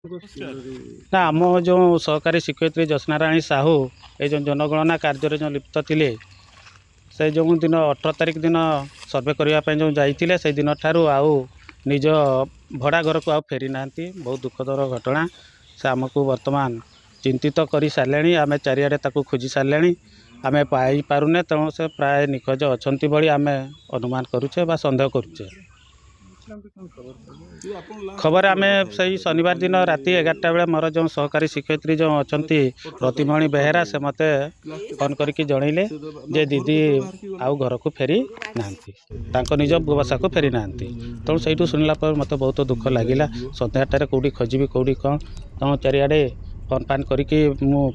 ना आम जो सहकारी शिक्षयित्री ज्योत्स्नाराणी साहू ये जो जनगणना कार्य जो लिप्त थे से जो दिन 18 तारिख दिन सर्वे करने जो जाइए से दिन ठारू आउ निज भड़ा घर को फेरी ना बहुत दुखदर घटना से आमको वर्तमान चिंतित कर सारे आम चारिड़े खोजी सारे आम पाई पारुने तेणु से प्राय निखोज अच्छा आम अनुमान करुचे सन्देह करुचे। खबर आम से शनिवार दिन राति 11टा बेले मोर जो सहकारी शिक्षयित्री जो अच्छा प्रतिमणि बेहेरा से मत फोन करके जनइले जे दीदी आउ घर को फेरी ना निज बसा को फेरी ना तेणु से शुणला मत बहुत दुख लगिला सन्ध्याटे कौटी खोजी कौटी कौन तेणु चारिड़े फोन फान करके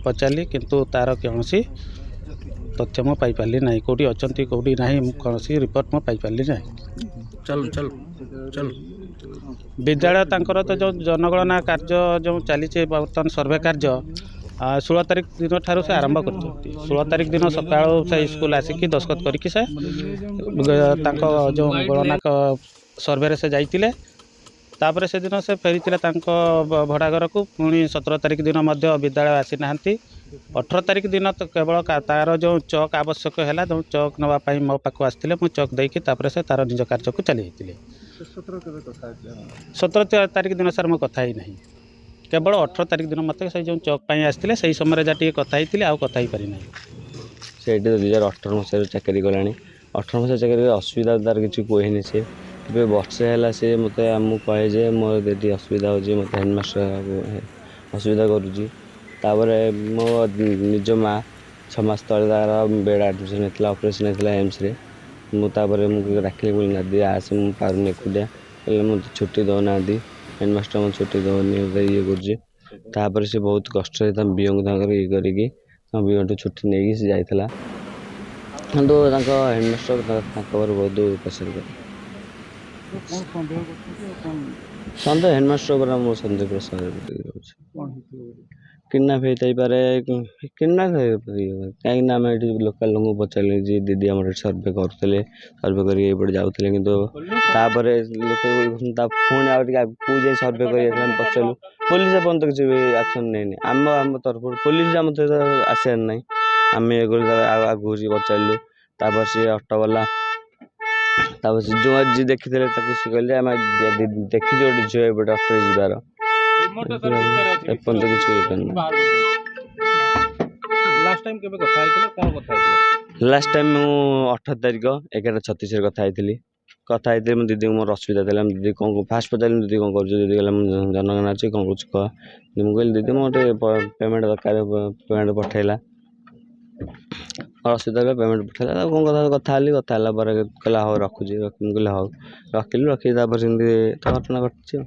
पचारि किंतु तार कौन तथ्य मु पाइपारि ना कौटी अच्छा कौटी ना कौन रिपोर्ट मु पाइपारि ना। चल चल चल विद्यालय तांकर तो जो जनगणना कार्य जो चली बर्तमान सर्वे कार्य 16 तारिख दिन ठारू से आरंभ कर 16 तारिख दिन सका से स्कूल आसिक दस्खत करके से जो गणना सर्वे से जाइए तापर से दिन से फेरी भड़ा घर को पुणी 17 तारिख दिन विद्यालय आसी ना 18 तारिख दिन तो केवल तार जो चक आवश्यक है जो चक नापी मो पाक आसते मुझे चक देकी से तार निज कार्य को चली 17 तारिख दिन सर मुझे कथा ही ना केवल 18 तारिख दिन मत से जो चक आसते से समय जहाँ कथा आउ कथा ही पारि ना से 2018 मसीह चाकरी कला 18 मसीह चाकरी असुविधा तार किसी कहे सी तेज वर्षे है सी मत आमको कहे जे मोर दीदी असुविधा हो मत हेडमास्टर असुविधा करुपर मो निज माँ 6 मास तले तार बेड आडमिशन होता ऑपरेशन होता एम्स मुझे डाकिली बोली ना दी आस मुझे पार्नी एकुटिया मत छुट्टी दौना हेडमास्टर मत छुट्टी दौनी ये कर से बहुत कष्ट बीओ को ये करके बीओ छुट्टी नहीं से जाता तो हेडमास्टर बहुत प्रेसर कर सन्देह हेडमास्टर मो सन्देह प्रेसर किडनाप होता पारे किडनाप कहीं आम ये लोकाल लोक पचारे जी दीदी आम सर्वे करुले सर्वे करपटे जाते कि पुणी आगे जाए सर्वे कर पचारू पुलिस एपर्त किसी एक्शन नहीं आम तरफ पुलिस आम आसार ना आम ये आगे पचारू सी ऑटोवाला जो जी देखी थे कहले आम देखी गोटे झील एपटे अटो जीवार एपर्त किसी लास्ट टाइम मु 18 तारिख 11:36 कथा दीदी मोर असुविधा था दीदी कौन फास्ट पचार दीदी कौन कर दीदी कहला जनगणना अच्छे कौन कुछ कह मुझे दीदी मोटे पेमेंट दरकार पेमेंट पठेला असुविधा पेमेंट पठेला कौन कथा कहला हाँ रखुची मुझे हाँ रखिली रखी घटना घटी।